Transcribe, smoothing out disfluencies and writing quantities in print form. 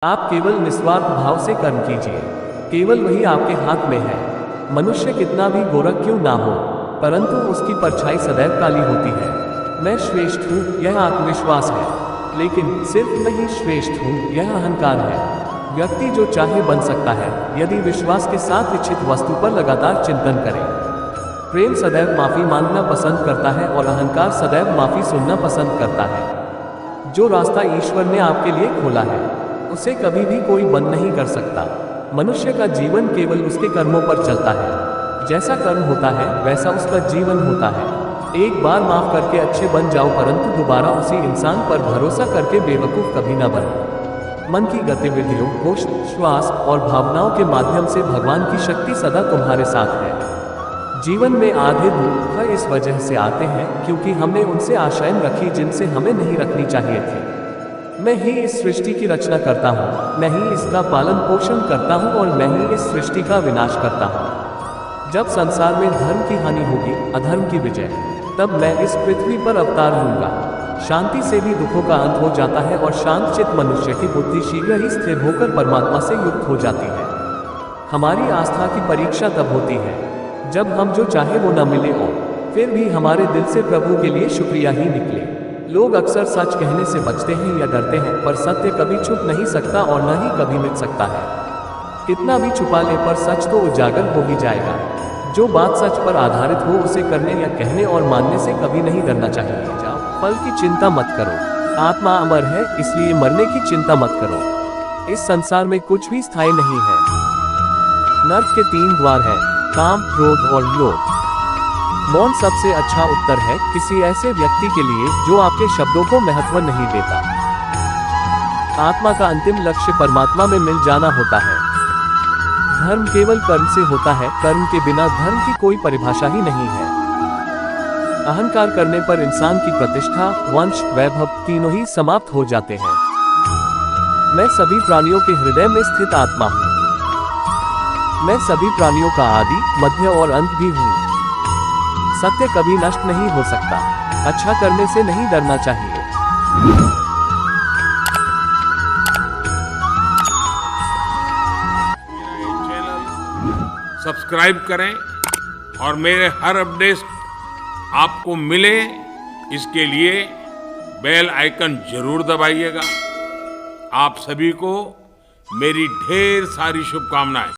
आप केवल निस्वार्थ भाव से कर्म कीजिए, केवल वही आपके हाथ में है। मनुष्य कितना भी गोरख क्यों ना हो, परंतु उसकी परछाई सदैव काली होती है। मैं श्रेष्ठ हूँ, यह आत्मविश्वास है, लेकिन सिर्फ मैं ही श्रेष्ठ हूँ, यह अहंकार है। व्यक्ति जो चाहे बन सकता है, यदि विश्वास के साथ इच्छित वस्तु पर लगातार चिंतन करे। प्रेम सदैव माफी मांगना पसंद करता है और अहंकार सदैव माफी सुनना पसंद करता है। जो रास्ता ईश्वर ने आपके लिए खोला है, उसे कभी भी कोई बंद नहीं कर सकता। मनुष्य का जीवन केवल उसके कर्मों पर चलता है। जैसा कर्म होता है वैसा उसका जीवन होता है। एक बार माफ करके अच्छे बन जाओ, परंतु दोबारा उसी इंसान पर भरोसा करके बेवकूफ कभी न बनो। मन की गतिविधियों, होश, श्वास और भावनाओं के माध्यम से भगवान की शक्ति सदा तुम्हारे साथ है। जीवन में आधे दुख इस वजह से आते हैं क्योंकि हमने उनसे आशाएं रखी जिनसे हमें नहीं रखनी चाहिए थी। मैं ही इस सृष्टि की रचना करता हूँ, मैं ही इसका पालन पोषण करता हूँ और मैं ही इस सृष्टि का विनाश करता हूँ। जब संसार में धर्म की हानि होगी, अधर्म की विजय, तब मैं इस पृथ्वी पर अवतार लूंगा। शांति से भी दुखों का अंत हो जाता है और शांत चित्त मनुष्य की बुद्धि शीघ्र ही स्थिर होकर परमात्मा से युक्त हो जाती है। हमारी आस्था की परीक्षा तब होती है जब हम जो चाहे वो न मिले हो, फिर भी हमारे दिल से प्रभु के लिए शुक्रिया ही निकले। लोग अक्सर सच कहने से बचते हैं या डरते हैं, पर सत्य कभी छुप नहीं सकता और न ही कभी मिट सकता है। कितना भी छुपा ले, पर सच तो उजागर हो ही जाएगा। जो बात सच पर आधारित हो, उसे करने या कहने और मानने से कभी नहीं डरना चाहिए। जाओ, फल की चिंता मत करो। आत्मा अमर है, इसलिए मरने की चिंता मत करो। इस संसार में कुछ भी स्थायी नहीं है। नर्क के 3 द्वार हैं, काम, क्रोध और लोभ। मौन सबसे अच्छा उत्तर है किसी ऐसे व्यक्ति के लिए जो आपके शब्दों को महत्व नहीं देता। आत्मा का अंतिम लक्ष्य परमात्मा में मिल जाना होता है। धर्म केवल कर्म से होता है, कर्म के बिना धर्म की कोई परिभाषा ही नहीं है। अहंकार करने पर इंसान की प्रतिष्ठा, वंश, वैभव तीनों ही समाप्त हो जाते हैं। मैं सभी प्राणियों के हृदय में स्थित आत्मा हूँ। मैं सभी प्राणियों का आदि, मध्य और अंत भी हूँ। सत्य कभी नष्ट नहीं हो सकता। अच्छा करने से नहीं डरना चाहिए। सब्सक्राइब करें और मेरे हर अपडेट आपको मिले, इसके लिए बेल आइकन जरूर दबाइएगा। आप सभी को मेरी ढेर सारी शुभकामनाएं।